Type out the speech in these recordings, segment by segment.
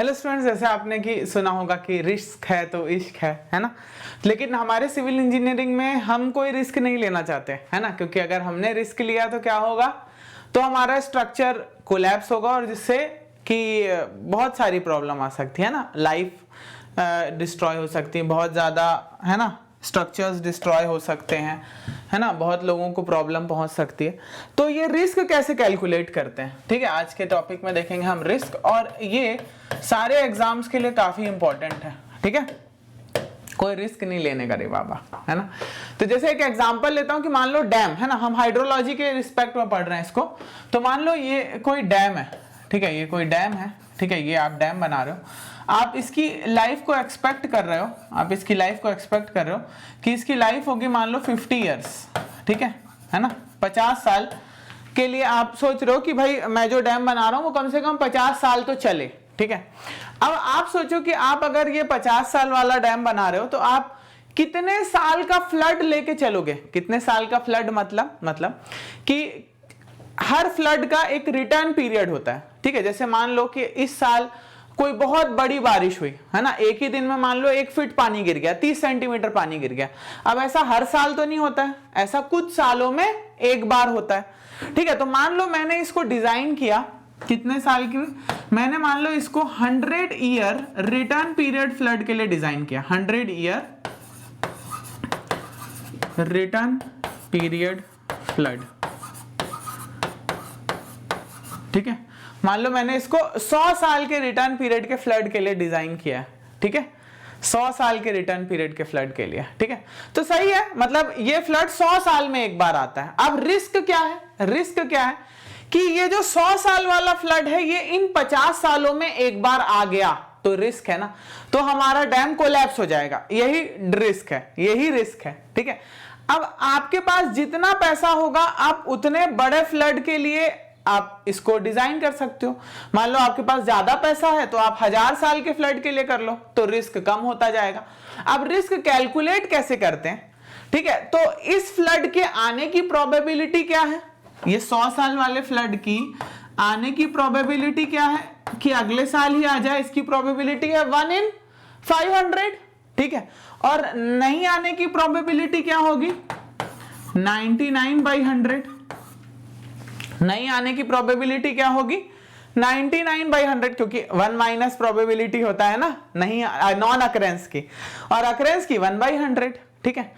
Hello students, जैसे आपने कि सुना होगा कि रिस्क है तो इश्क है ना। लेकिन हमारे सिविल इंजीनियरिंग में हम कोई रिस्क नहीं लेना चाहते, है ना, क्योंकि अगर हमने रिस्क लिया तो क्या होगा, तो हमारा स्ट्रक्चर कोलैप्स होगा और जिससे कि बहुत सारी प्रॉब्लम आ सकती है ना, लाइफ डिस्ट्रॉय हो सकती है बहुत ज़्यादा, है ना, स्ट्रक्चर्स डिस्ट्रॉय हो सकते हैं, है ना, बहुत लोगों को प्रॉब्लम पहुंच सकती है। तो ये रिस्क कैसे कैलकुलेट करते हैं, ठीक है, आज के टॉपिक में देखेंगे हम रिस्क, और ये सारे एग्जाम्स के लिए काफी इंपॉर्टेंट है, ठीक है, कोई रिस्क नहीं लेने का रे बाबा, है ना। तो जैसे एक एग्जांपल लेता हूं कि मान लो डैम, है ना, हम हाइड्रोलॉजी के रिस्पेक्ट में पढ़ रहे हैं इसको। तो मान लो ये कोई डैम है, ठीक है, ये कोई डैम है, ठीक है, ये आप डैम बना रहे हो, आप इसकी लाइफ को एक्सपेक्ट कर रहे हो, आप इसकी लाइफ को एक्सपेक्ट कर रहे हो कि इसकी लाइफ होगी मान लो 50 ईयर्स, ठीक है ना, 50 साल के लिए आप सोच रहे हो कि भाई मैं जो डैम बना रहा हूं वो कम से कम 50 साल तो चले, ठीक है। अब आप सोचो कि आप अगर ये 50 साल वाला डैम बना रहे हो तो आप कितने साल का फ्लड लेके चलोगे। कितने साल का फ्लड मतलब कि हर फ्लड का एक रिटर्न पीरियड होता है, ठीक है। जैसे मान लो कि इस साल कोई बहुत बड़ी बारिश हुई, है ना, एक ही दिन में मान लो 1 फीट पानी गिर गया, 30 सेंटीमीटर पानी गिर गया। अब ऐसा हर साल तो नहीं होता है, ऐसा कुछ सालों में एक बार होता है, ठीक है। तो मान लो मैंने इसको डिजाइन किया कितने साल की, मैंने मान लो इसको 100 ईयर रिटर्न पीरियड फ्लड के लिए डिजाइन किया, 100 ईयर रिटर्न पीरियड फ्लड, ठीक है। मान लो मैंने इसको 100 साल के रिटर्न पीरियड के फ्लड के लिए डिजाइन किया है, ठीक है, 100 साल के रिटर्न पीरियड के फ्लड के लिए, ठीक है। तो सही है, मतलब ये फ्लड 100 साल में एक बार आता है। अब रिस्क क्या है, रिस्क क्या है कि ये जो 100 साल वाला फ्लड है ये इन 50 सालों में एक बार आ गया, तो रिस्क है ना, तो हमारा डैम कोलैप्स हो जाएगा, यही रिस्क है, यही रिस्क है, ठीक है। अब आपके पास जितना पैसा होगा आप उतने बड़े फ्लड के लिए आप इसको डिजाइन कर सकते हो। मान लो आपके पास ज्यादा पैसा है तो आप 1000 साल के फ्लड के लिए कर लो, तो रिस्क कम होता जाएगा। अब रिस्क कैलकुलेट कैसे करते हैं, ठीक है। तो इस फ्लड के आने की प्रोबेबिलिटी क्या है, ये 100 साल वाले फ्लड की आने की प्रोबेबिलिटी क्या है कि अगले साल ही आ जाए, इसकी प्रोबेबिलिटी है 1 in 500, ठीक है। और नहीं आने की प्रोबेबिलिटी क्या होगी, 99/100। नहीं आने की प्रोबेबिलिटी क्या होगी, 99/100, क्योंकि 1 माइनस प्रोबेबिलिटी होता है ना, नहीं नॉन अकरेंस की, और अकरेंस की 1/100, ठीक है।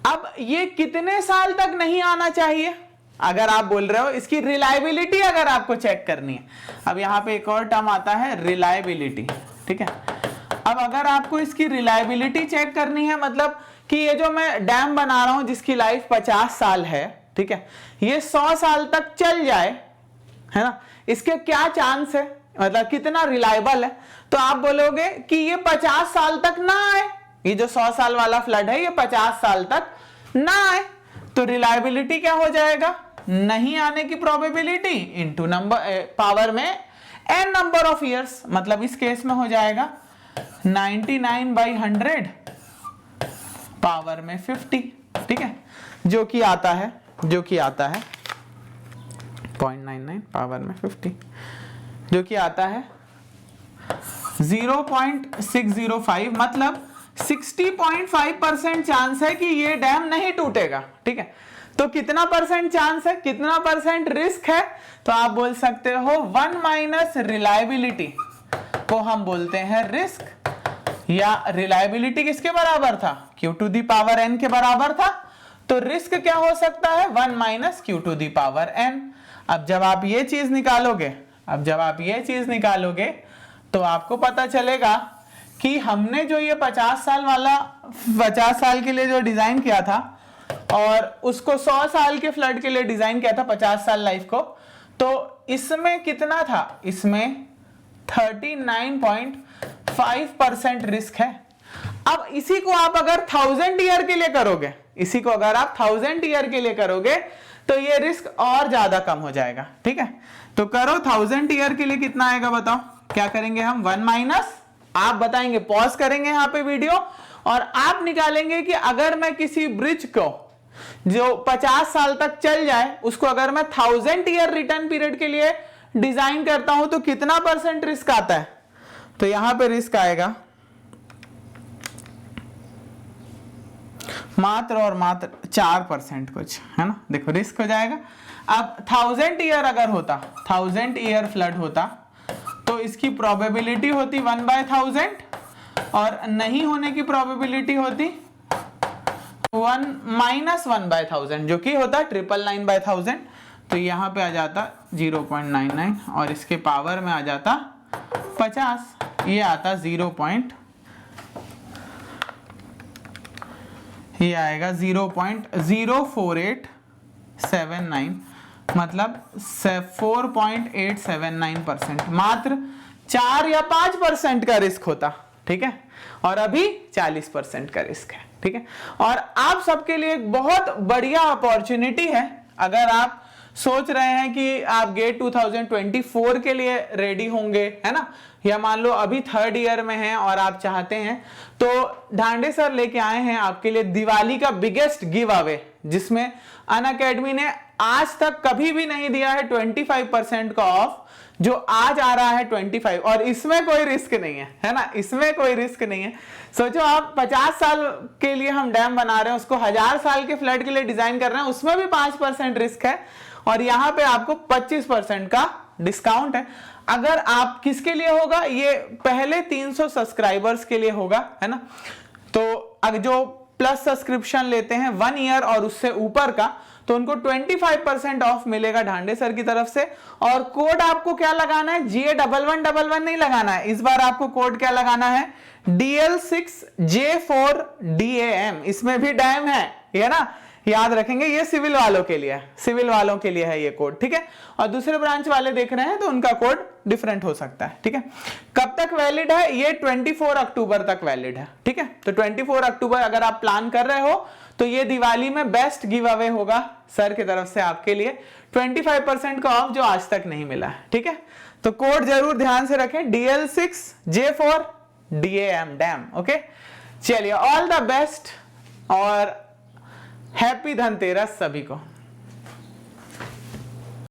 अब ये कितने साल तक नहीं आना चाहिए, अगर आप बोल रहे हो इसकी रिलायबिलिटी अगर आपको चेक करनी है। अब यहां पे एक और टर्म आता है रिलायबिलिटी, ठीक है। अब अगर आपको इसकी रिलायबिलिटी चेक करनी है, मतलब कि ये जो मैं डैम बना रहा हूं जिसकी लाइफ 50 साल है, ठीक है, ये 100 साल तक चल जाए, है ना, इसके क्या चांस है, मतलब कितना रिलायबल है। तो आप बोलोगे कि ये 50 साल तक ना आए, ये जो 100 साल वाला फ्लड है ये 50 साल तक ना आए, तो रिलायबिलिटी क्या हो जाएगा, नहीं आने की प्रोबेबिलिटी इनटू नंबर पावर में n नंबर ऑफ ईयर्स, मतलब इस केस में हो जाएगा 99/100 पावर में 50, ठीक है, जो कि आता है 0.99 पावर में 50, जो कि आता है 0.605, मतलब 60.5% चांस है कि ये डैम नहीं टूटेगा, ठीक है। तो कितना परसेंट चांस है, कितना परसेंट रिस्क है, तो आप बोल सकते हो 1 माइनस रिलायबिलिटी को हम बोलते हैं रिस्क, या रिलायबिलिटी किसके बराबर था, Q to the power n के बराबर था, तो रिस्क क्या हो सकता है 1 minus Q to the power n। अब जब आप ये चीज निकालोगे, तो आपको पता चलेगा कि हमने जो ये 50 साल के लिए जो डिजाइन किया था और उसको 100 साल के फ्लड के लिए डिजाइन किया था 50 साल लाइफ को, तो इसमें कितना था, इसमें 39.5% रिस्क है। अब इसी को आप अगर 1000 ईयर के लिए करोगे, इसी को अगर आप 1000 ईयर के लिए करोगे तो ये रिस्क और ज्यादा कम हो जाएगा, ठीक है। तो करो 1000 ईयर के लिए कितना आएगा बताओ, क्या करेंगे हम, 1 माइनस, आप बताएंगे, पॉज करेंगे यहां पे वीडियो और आप निकालेंगे कि अगर मैं किसी ब्रिज को जो 50 साल तक चल जाए उसको अगर मैं 1000 ईयर रिटर्न पीरियड के लिए डिजाइन करता हूं तो कितना परसेंट रिस्क आता है, तो यहां पे रिस्क आएगा मात्र और मात्र 4% कुछ, है ना। देखो रिस्क हो जाएगा। अब 1000 ईयर अगर होता, 1000 ईयर फ्लड होता तो इसकी प्रोबेबिलिटी होती 1/1000 और नहीं होने की प्रोबेबिलिटी होती 1 - 1/1000 जो कि होता 999/1000। तो यहाँ पे आ जाता 0.99 और इसके पावर में आ जाता 50, ये आता 0.04879 मतलब 4.879%, मात्र 4 या 5% का रिस्क होता, ठीक है। और अभी 40% का रिस्क है, ठीक है। और आप सबके लिए एक बहुत बढ़िया अपॉर्चुनिटी है अगर आप सोच रहे हैं कि आप गेट 2024 के लिए रेडी होंगे, है ना, या मान लो अभी 3rd ईयर में हैं और आप चाहते हैं, तो ढांडे सर लेके आए हैं आपके लिए दिवाली का बिगेस्ट गिव अवे, जिसमें अनअकैडमी ने आज तक कभी भी नहीं दिया है 25% का ऑफ, जो आज आ रहा है 25, और इसमें कोई रिस्क नहीं है ना, इसमें कोई रिस्क नहीं है। सोचो आप 50 साल के लिए हम डैम बना रहे हैं, उसको 1000 साल के फ्लड के लिए डिजाइन कर रहे हैं, उसमें भी 5% रिस्क है, और यहाँ पे आपको 25% का डिस्काउंट है। अगर आप किसके लिए होगा, ये पहले 300 सब्सक्राइबर्स के लिए होगा, है ना। तो अगर जो प्लस सब्सक्रिप्शन लेते हैं 1 ईयर और उससे ऊपर का, तो उनको 25% ऑफ मिलेगा ढांडे सर की तरफ से। और कोड आपको क्या लगाना है, GA1111 नहीं लगाना है, इस बार आपको कोड क्या लगाना है, DL6J4DAM। इसमें भी डैम है ना, याद रखेंगे, ये सिविल वालों के लिए है, सिविल वालों के लिए है ये कोड, ठीक है। और दूसरे ब्रांच वाले देख रहे हैं तो उनका कोड डिफरेंट हो सकता है, ठीक है। कब तक वैलिड है, ये 24 अक्टूबर तक वैलिड है, ठीक है। तो 24 अक्टूबर अगर आप प्लान कर रहे हो तो ये दिवाली में बेस्ट गिव अवे होगा सर की तरफ से आपके लिए, 25% का ऑफ जो आज तक नहीं मिला है, ठीक है। तो कोड जरूर ध्यान से रखें, DL6J4DAM डैम, ओके। चलिए, ऑल द बेस्ट और हैप्पी धनतेरस सभी को।